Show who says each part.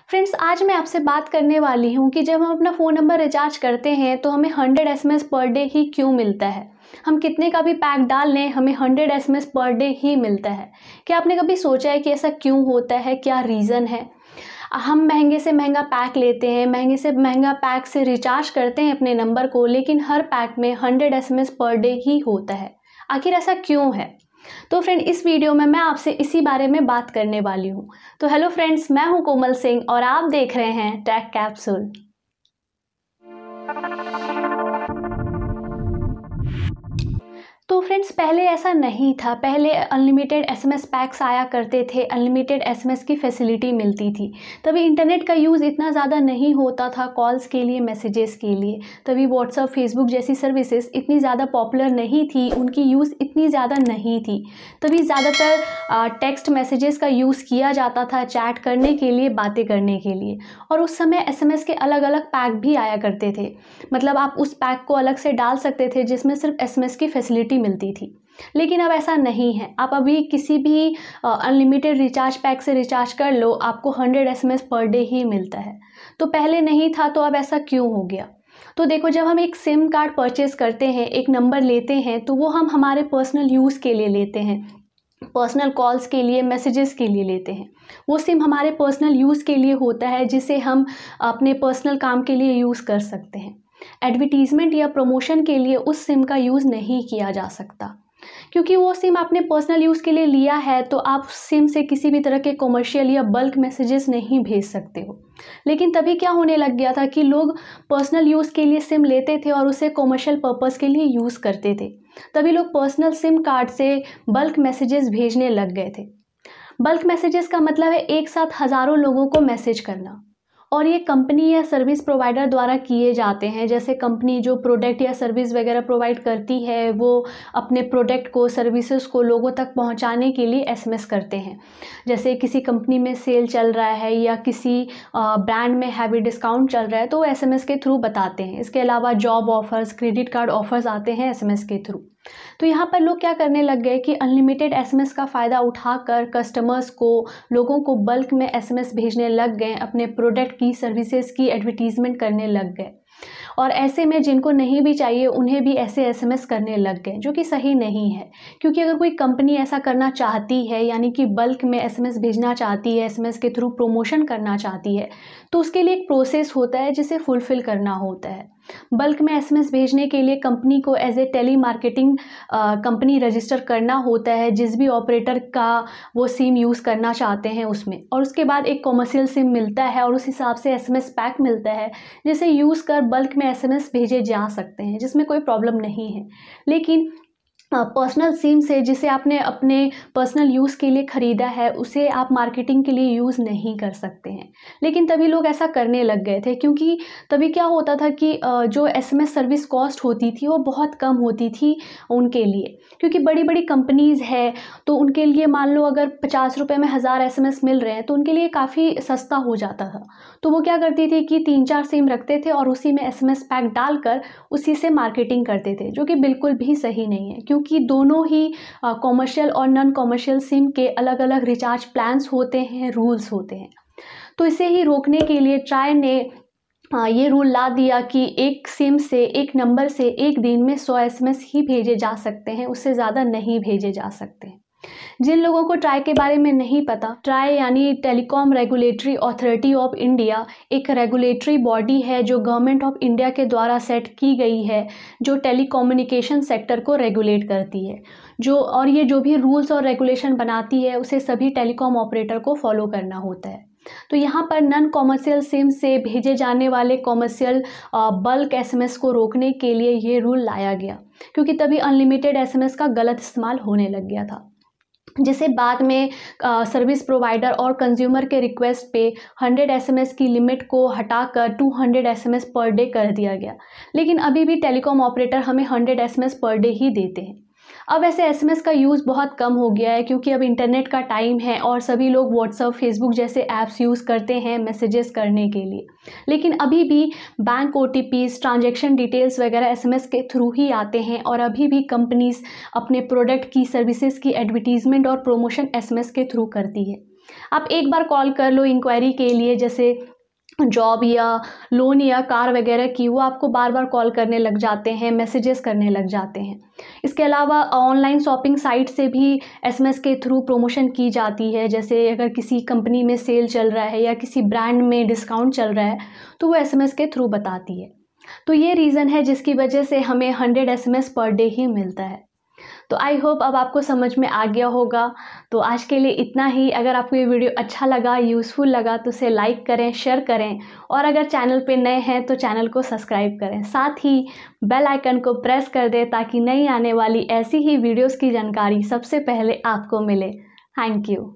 Speaker 1: Friends, आज मैं आपसे बात करने वाली हूँ कि जब हम अपना फ़ोन नंबर रिचार्ज करते हैं तो हमें 100 एसएमएस पर डे ही क्यों मिलता है। हम कितने का भी पैक डाल लें, हमें 100 एसएमएस पर डे ही मिलता है। क्या आपने कभी सोचा है कि ऐसा क्यों होता है, क्या रीज़न है? हम महंगे से महंगा पैक लेते हैं, महंगे से महंगा पैक से रिचार्ज करते हैं अपने नंबर को, लेकिन हर पैक में 100 एसएमएस पर डे ही होता है। आखिर ऐसा क्यों है? तो फ्रेंड, इस वीडियो में मैं आपसे इसी बारे में बात करने वाली हूँ। तो हेलो फ्रेंड्स, मैं हूँ कोमल सिंह और आप देख रहे हैं टेक कैप्सूल। तो फ्रेंड्स, पहले ऐसा नहीं था। पहले अनलिमिटेड एसएमएस पैक्स आया करते थे, अनलिमिटेड एसएमएस की फैसिलिटी मिलती थी। तभी इंटरनेट का यूज़ इतना ज़्यादा नहीं होता था कॉल्स के लिए, मैसेजेस के लिए। तभी व्हाट्सअप, फेसबुक जैसी सर्विसेज इतनी ज़्यादा पॉपुलर नहीं थी, उनकी यूज़ इतनी ज़्यादा नहीं थी। तभी ज़्यादातर टेक्स्ट मैसेजेस का यूज़ किया जाता था चैट करने के लिए, बातें करने के लिए। और उस समय एसएमएस के अलग अलग पैक भी आया करते थे। मतलब आप उस पैक को अलग से डाल सकते थे जिसमें सिर्फ एसएमएस की फैसिलिटी मिलती थी। लेकिन अब ऐसा नहीं है। आप अभी किसी भी अनलिमिटेड रिचार्ज पैक से रिचार्ज कर लो, आपको 100 एसएमएस पर डे ही मिलता है। तो पहले नहीं था, तो अब ऐसा क्यों हो गया? तो देखो, जब हम एक सिम कार्ड परचेज करते हैं, एक नंबर लेते हैं, तो वो हम हमारे पर्सनल यूज़ के लिए लेते हैं, पर्सनल कॉल्स के लिए, मैसेजेस के लिए लेते हैं। वो सिम हमारे पर्सनल यूज़ के लिए होता है, जिसे हम अपने पर्सनल काम के लिए यूज़ कर सकते हैं। एडवर्टीज़मेंट या प्रमोशन के लिए उस सिम का यूज़ नहीं किया जा सकता, क्योंकि वो सिम आपने पर्सनल यूज़ के लिए लिया है। तो आप सिम से किसी भी तरह के कॉमर्शियल या बल्क मैसेजेस नहीं भेज सकते हो। लेकिन तभी क्या होने लग गया था कि लोग पर्सनल यूज़ के लिए सिम लेते थे और उसे कॉमर्शियल पर्पज़ के लिए यूज़ करते थे। तभी लोग पर्सनल सिम कार्ड से बल्क मैसेजेस भेजने लग गए थे। बल्क मैसेजेस का मतलब है एक साथ हज़ारों लोगों को मैसेज करना। और ये कंपनी या सर्विस प्रोवाइडर द्वारा किए जाते हैं। जैसे कंपनी जो प्रोडक्ट या सर्विस वगैरह प्रोवाइड करती है, वो अपने प्रोडक्ट को, सर्विसेज को लोगों तक पहुंचाने के लिए एसएमएस करते हैं। जैसे किसी कंपनी में सेल चल रहा है या किसी ब्रांड में हैवी डिस्काउंट चल रहा है, तो वो एसएमएस के थ्रू बताते हैं। इसके अलावा job offers, credit card offers आते हैं एसएमएस के थ्रू। तो यहाँ पर लोग क्या करने लग गए कि अनलिमिटेड एसएमएस का फ़ायदा उठाकर कस्टमर्स को, लोगों को बल्क में एसएमएस भेजने लग गए, अपने प्रोडक्ट की, सर्विसेज की एडवर्टीजमेंट करने लग गए। और ऐसे में जिनको नहीं भी चाहिए उन्हें भी ऐसे एसएमएस करने लग गए, जो कि सही नहीं है। क्योंकि अगर कोई कंपनी ऐसा करना चाहती है, यानी कि बल्क में एसएमएस भेजना चाहती है, एसएमएस के थ्रू प्रमोशन करना चाहती है, तो उसके लिए एक प्रोसेस होता है जिसे फुलफिल करना होता है। बल्क में एसएमएस भेजने के लिए कंपनी को as a telemarketing company register करना होता है, जिस भी ऑपरेटर का वो सिम यूज़ करना चाहते हैं उसमें। और उसके बाद एक कॉमर्शियल सिम मिलता है और उस हिसाब से एसएमएस पैक मिलता है, जिसे यूज़ कर बल्क में एसएमएस भेजे जा सकते हैं, जिसमें कोई प्रॉब्लम नहीं है। लेकिन पर्सनल सिम से, जिसे आपने अपने पर्सनल यूज़ के लिए ख़रीदा है, उसे आप मार्केटिंग के लिए यूज़ नहीं कर सकते हैं। लेकिन तभी लोग ऐसा करने लग गए थे, क्योंकि तभी क्या होता था कि जो एसएमएस सर्विस कॉस्ट होती थी वो बहुत कम होती थी उनके लिए। क्योंकि बड़ी बड़ी कंपनीज़ है, तो उनके लिए मान लो अगर 50 रुपये में 1000 एसएमएस मिल रहे हैं, तो उनके लिए काफ़ी सस्ता हो जाता था। तो वो क्या करती थी कि 3-4 सिम रखते थे और उसी में एसएमएस पैक डालकर उसी से मार्केटिंग करते थे, जो कि बिल्कुल भी सही नहीं है। क्योंकि दोनों ही कॉमर्शियल और नॉन कॉमर्शियल सिम के अलग अलग रिचार्ज प्लान्स होते हैं, रूल्स होते हैं। तो इसे ही रोकने के लिए ट्राई ने ये रूल ला दिया कि एक सिम से, एक नंबर से एक दिन में 100 एसएमएस ही भेजे जा सकते हैं, उससे ज़्यादा नहीं भेजे जा सकते। जिन लोगों को ट्राई के बारे में नहीं पता, ट्राई यानी telecom regulatory authority of India एक रेगुलेटरी बॉडी है जो गवर्नमेंट ऑफ इंडिया के द्वारा सेट की गई है, जो टेलीकम्युनिकेशन सेक्टर को रेगुलेट करती है। ये जो भी रूल्स और रेगुलेशन बनाती है, उसे सभी टेलीकॉम ऑपरेटर को फॉलो करना होता है। तो यहाँ पर नॉन कॉमर्शियल सिम से भेजे जाने वाले कॉमर्शियल बल्क एसएमएस को रोकने के लिए ये रूल लाया गया, क्योंकि तभी अनलिमिटेड एसएमएस का गलत इस्तेमाल होने लग गया था, जिसे बाद में सर्विस प्रोवाइडर और कंज्यूमर के रिक्वेस्ट पे 100 एसएमएस की लिमिट को हटाकर 200 एसएमएस पर डे कर दिया गया। लेकिन अभी भी टेलीकॉम ऑपरेटर हमें 100 एसएमएस पर डे ही देते हैं। अब ऐसे एसएमएस का यूज़ बहुत कम हो गया है, क्योंकि अब इंटरनेट का टाइम है और सभी लोग व्हाट्सअप, फेसबुक जैसे ऐप्स यूज़ करते हैं मैसेजेस करने के लिए। लेकिन अभी भी बैंक ओटीपीज़, ट्रांजैक्शन डिटेल्स वगैरह एसएमएस के थ्रू ही आते हैं, और अभी भी कंपनीज़ अपने प्रोडक्ट की, सर्विसेज की एडवर्टीजमेंट और प्रमोशन एसएमएस के थ्रू करती है। आप एक बार कॉल कर लो इंक्वायरी के लिए, जैसे जॉब या लोन या कार वगैरह की, वो आपको बार बार कॉल करने लग जाते हैं, मैसेजेस करने लग जाते हैं। इसके अलावा ऑनलाइन शॉपिंग साइट से भी एसएमएस के थ्रू प्रमोशन की जाती है, जैसे अगर किसी कंपनी में सेल चल रहा है या किसी ब्रांड में डिस्काउंट चल रहा है तो वो एसएमएस के थ्रू बताती है। तो ये रीज़न है जिसकी वजह से हमें 100 एसएमएस पर डे ही मिलता है। तो आई होप अब आपको समझ में आ गया होगा। तो आज के लिए इतना ही। अगर आपको ये वीडियो अच्छा लगा, यूज़फुल लगा तो उसे लाइक करें, शेयर करें, और अगर चैनल पे नए हैं तो चैनल को सब्सक्राइब करें। साथ ही बेल आइकन को प्रेस कर दें ताकि नई आने वाली ऐसी ही वीडियोस की जानकारी सबसे पहले आपको मिले। Thank you.